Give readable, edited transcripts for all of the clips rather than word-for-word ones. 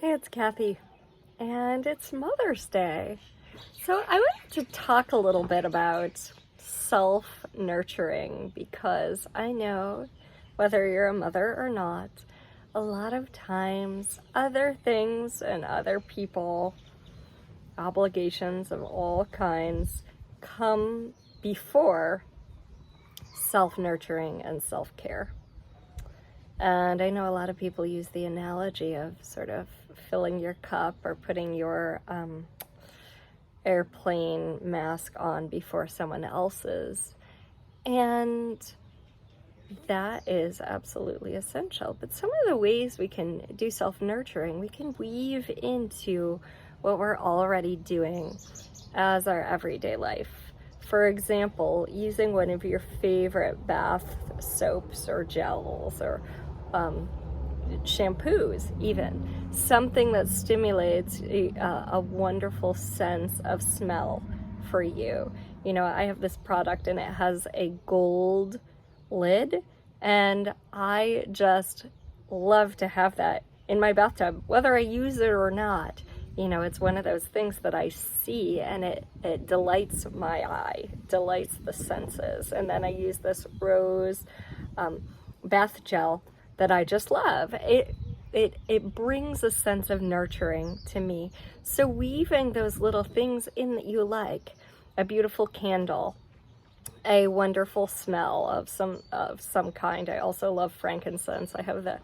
Hey, it's Kathy, and it's Mother's Day. So, I wanted to talk a little bit about self nurturing because I know whether you're a mother or not, a lot of times other things and other people, obligations of all kinds, come before self nurturing and self care. And I know a lot of people use the analogy of sort of filling your cup or putting your airplane mask on before someone else's. And that is absolutely essential. But some of the ways we can do self-nurturing, we can weave into what we're already doing as our everyday life. For example, using one of your favorite bath soaps or gels or shampoos, even something that stimulates a wonderful sense of smell for you. You know, I have this product and it has a gold lid, and I just love to have that in my bathtub, whether I use it or not. You know, it's one of those things that I see and it delights my eye, delights the senses. And then I use this rose bath gel that I just love. It brings a sense of nurturing to me. So weaving those little things in that you like, a beautiful candle, a wonderful smell of some kind. I also love frankincense. I have the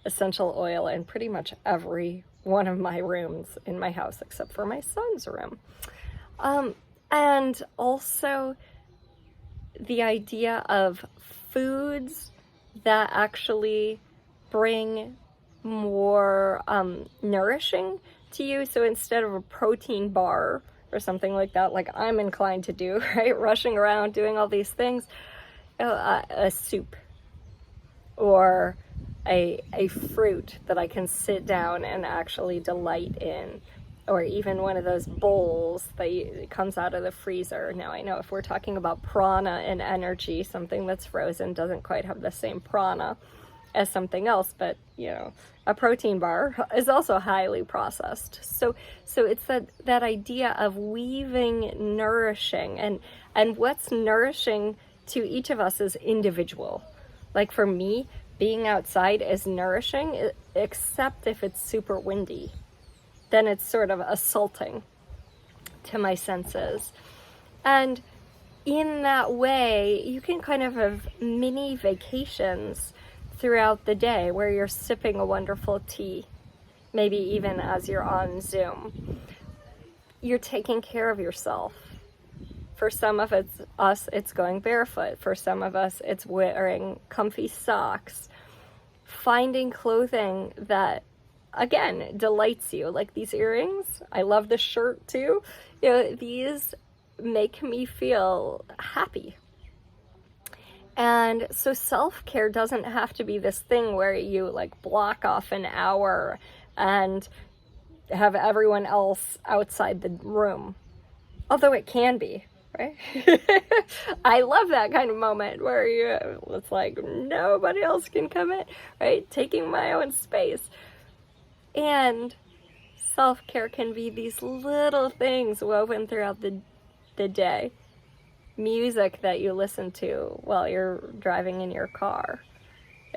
essential oil in pretty much every one of my rooms in my house except for my son's room. And also the idea of foods that actually bring more nourishing to you. So instead of a protein bar or something like that, like I'm inclined to do, right? Rushing around doing all these things, a soup or a fruit that I can sit down and actually delight in, or even one of those bowls that comes out of the freezer. Now, I know if we're talking about prana and energy, something that's frozen doesn't quite have the same prana as something else, but you know, a protein bar is also highly processed. So it's that idea of weaving nourishing, and what's nourishing to each of us is individual. Like for me, being outside is nourishing, except if it's super windy. Then it's sort of assaulting to my senses. And in that way, you can kind of have mini vacations throughout the day where you're sipping a wonderful tea, maybe even as you're on Zoom. You're taking care of yourself. For some of us, it's going barefoot. For some of us, it's wearing comfy socks. Finding clothing that, again, delights you. Like these earrings. I love this shirt too. You know, these make me feel happy. And so self-care doesn't have to be this thing where you like block off an hour and have everyone else outside the room. Although it can be, right? I love that kind of moment where it's like nobody else can come in, right? Taking my own space. And self-care can be these little things woven throughout the day. Music that you listen to while you're driving in your car.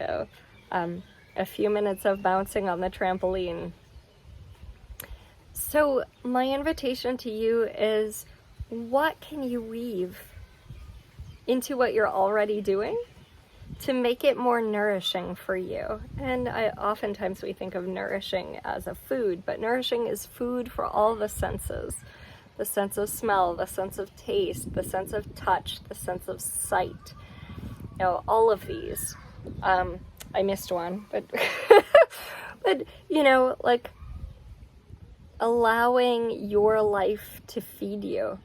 You know, a few minutes of bouncing on the trampoline. So my invitation to you is, what can you weave into what you're already doing to make it more nourishing for you? And oftentimes we think of nourishing as a food, but nourishing is food for all the senses. The sense of smell, the sense of taste, the sense of touch, the sense of sight. You know, all of these. I missed one, but but you know, like allowing your life to feed you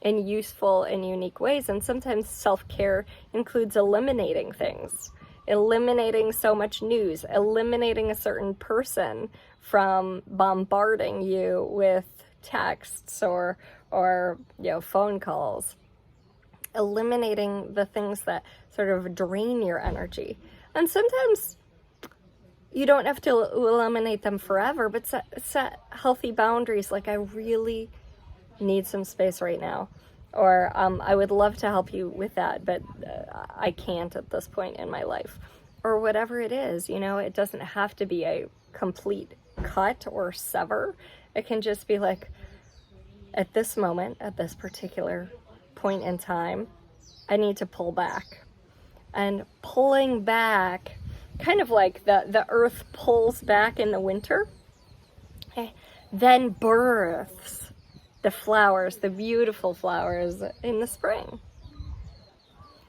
in useful and unique ways. And sometimes self-care includes eliminating things, eliminating so much news, eliminating a certain person from bombarding you with texts or you know, phone calls, eliminating the things that sort of drain your energy. And sometimes you don't have to eliminate them forever, but set healthy boundaries. Like, I really need some space right now. Or I would love to help you with that, but I can't at this point in my life. Or whatever it is, you know, it doesn't have to be a complete cut or sever. It can just be like, at this moment, at this particular point in time, I need to pull back. And pulling back, kind of like the earth pulls back in the winter, then births the flowers, the beautiful flowers in the spring.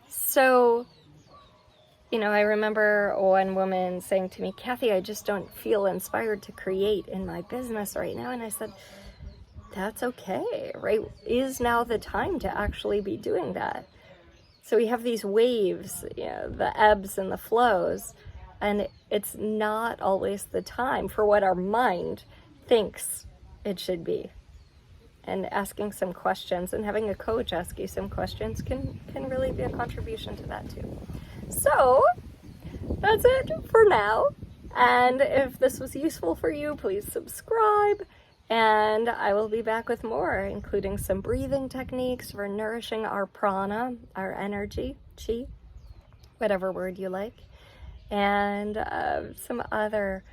So, you know, I remember one woman saying to me, Kathy, I just don't feel inspired to create in my business right now. And I said, that's okay, right? Is now the time to actually be doing that? So we have these waves, you know, the ebbs and the flows, and it's not always the time for what our mind thinks it should be. And asking some questions and having a coach ask you some questions can really be a contribution to that too. So that's it for now. And if this was useful for you, please subscribe. And I will be back with more, including some breathing techniques for nourishing our prana, our energy, chi, whatever word you like, and some other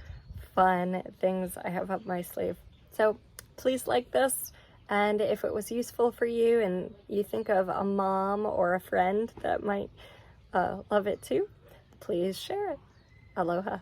fun things I have up my sleeve. So please like this. And if it was useful for you and you think of a mom or a friend that might love it too, please share it. Aloha.